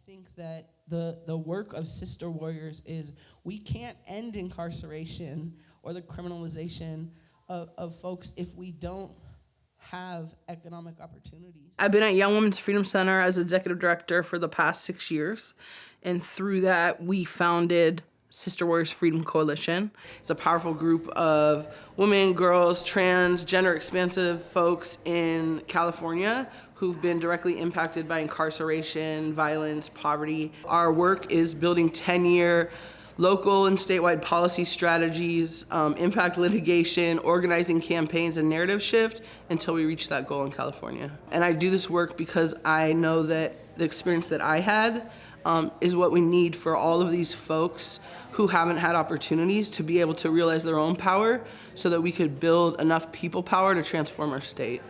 think that the work of Sister Warriors is we can't end incarceration or the criminalization of folks if we don't have economic opportunities. I've been at Young Women's Freedom Center as executive director for the past 6 years, and through that we founded Sister Warriors Freedom Coalition. It's a powerful group of women, girls, trans, gender expansive folks in California who've been directly impacted by incarceration, violence, poverty. Our work is building 10-year local and statewide policy strategies, impact litigation, organizing campaigns, and narrative shift until we reach that goal in California. And I do this work because I know that the experience that I had is what we need for all of these folks who haven't had opportunities to be able to realize their own power so that we could build enough people power to transform our state.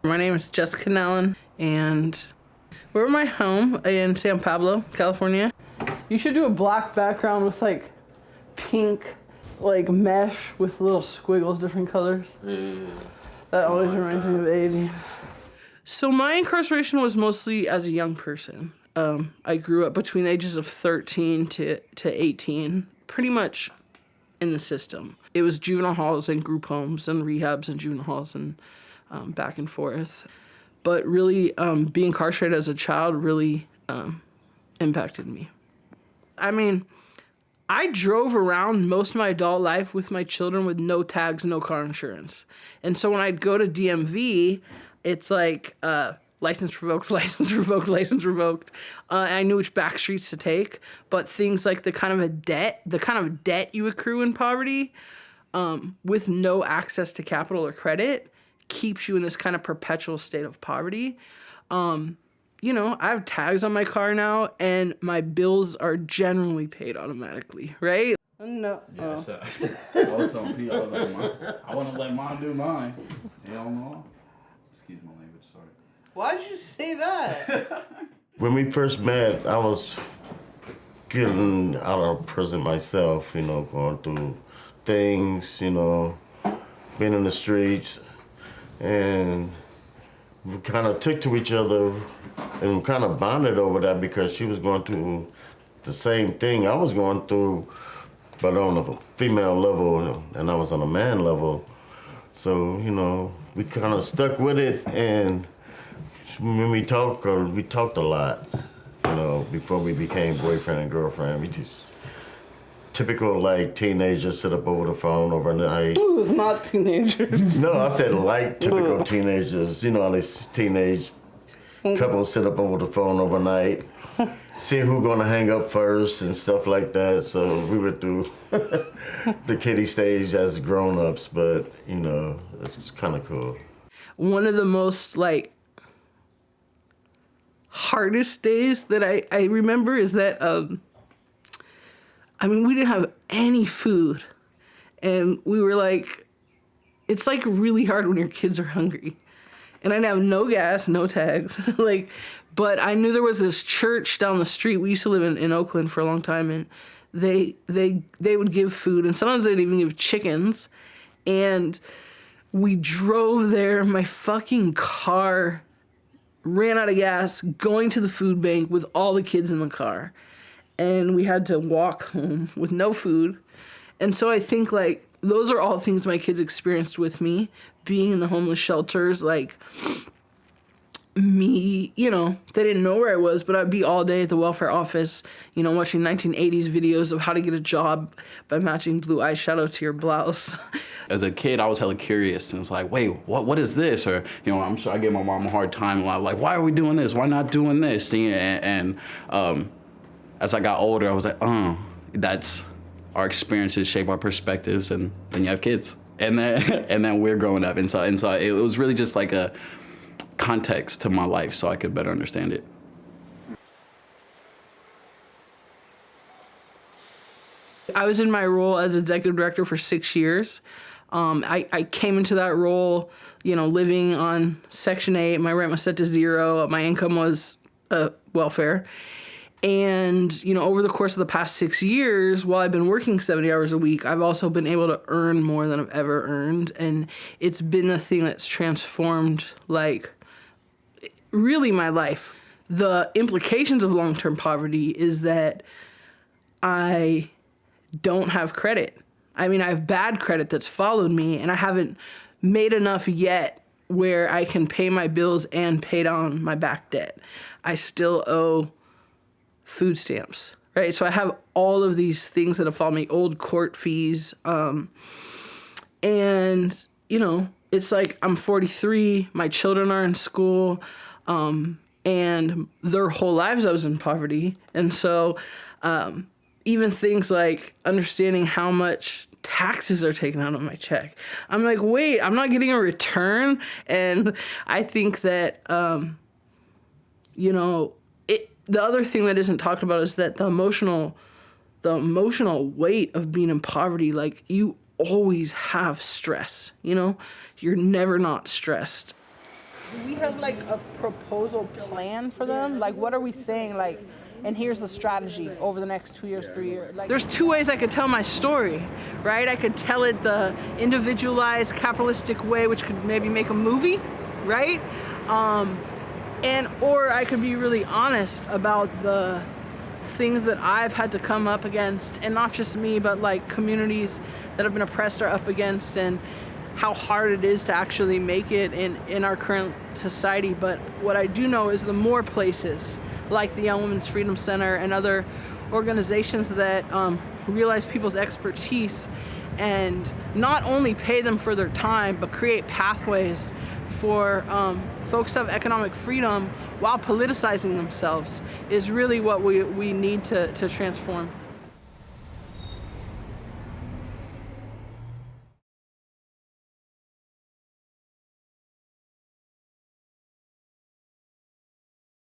My name is Jessica Nowlan, and we're at my home in San Pablo, California. You should do a black background with like pink, like mesh with little squiggles, different colors. That always reminds me of 80. So my incarceration was mostly as a young person. I grew up between the ages of 13 to 18, pretty much in the system. It was juvenile halls and group homes and rehabs and juvenile halls and back and forth. But really, being incarcerated as a child really impacted me. I mean, I drove around most of my adult life with my children with no tags, no car insurance. And so when I'd go to DMV, it's like license revoked, license revoked, license revoked. And I knew which back streets to take. But things like the kind of debt you accrue in poverty with no access to capital or credit keeps you in this kind of perpetual state of poverty. You know, I have tags on my car now, and my bills are generally paid automatically, right? No. Yeah, so, I was telling Pete, I was like, I want to let mom do mine. Hell no. Excuse my language, sorry. Why'd you say that? When we first met, I was getting out of prison myself, you know, going through things, you know, being in the streets, and we kind of took to each other and kind of bonded over that because she was going through the same thing I was going through, but on a female level, and I was on a man level. So, you know, we kind of stuck with it, and when we talked a lot, you know, before we became boyfriend and girlfriend. We just, typical like teenagers sit up over the phone overnight. Ooh, it's not teenagers. No, I said like typical teenagers. You know, this teenage couple sit up over the phone overnight, see who's gonna hang up first and stuff like that. So we went through the kiddie stage as grown-ups, but you know, it's kind of cool. One of the most like hardest days that I remember is that I mean, we didn't have any food, and we were like, it's like really hard when your kids are hungry. And I didn't have no gas, no tags, like, but I knew there was this church down the street. We used to live in Oakland for a long time, and they would give food, and sometimes they'd even give chickens. And we drove there. My fucking car ran out of gas going to the food bank with all the kids in the car. And we had to walk home with no food. And so I think, like, those are all things my kids experienced with me, being in the homeless shelters, like, me, you know, they didn't know where I was, but I'd be all day at the welfare office, you know, watching 1980s videos of how to get a job by matching blue eyeshadow to your blouse. As a kid, I was hella curious, and it's like, wait, what is this? Or, you know, I'm sure I gave my mom a hard time. I was like, why are we doing this? Why not doing this? And as I got older, I was like, that's our experiences shape our perspectives, and then you have kids, and then we're growing up, and so it was really just like a context to my life, so I could better understand it. I was in my role as executive director for 6 years. I came into that role, you know, living on Section 8. My rent was set to 0. My income was welfare. And, you know, over the course of the past 6 years, while I've been working 70 hours a week, I've also been able to earn more than I've ever earned. And it's been the thing that's transformed, like, really my life. the implications of long-term poverty is that I don't have credit. I mean, I have bad credit that's followed me, and I haven't made enough yet where I can pay my bills and pay down my back debt. I still owe food stamps, right? So I have all of these things that have followed me, old court fees. And, you know, it's like I'm 43, my children are in school, and their whole lives I was in poverty. And so even things like understanding how much taxes are taken out of my check, I'm like, wait, I'm not getting a return. And I think that, you know, the other thing that isn't talked about is that the emotional weight of being in poverty, like you always have stress, you know, you're never not stressed. Do we have like a proposal plan for them? Like, what are we saying? Like, and here's the strategy over the next 2 years, 3 years. Like, There's two ways I could tell my story, right? I could tell it the individualized capitalistic way, which could maybe make a movie, right? Or I could be really honest about the things that I've had to come up against, and not just me, but like communities that have been oppressed are up against, and how hard it is to actually make it in our current society. But what I do know is the more places like the Young Women's Freedom Center and other organizations that realize people's expertise and not only pay them for their time, but create pathways for folks to have economic freedom while politicizing themselves is really what we need to transform.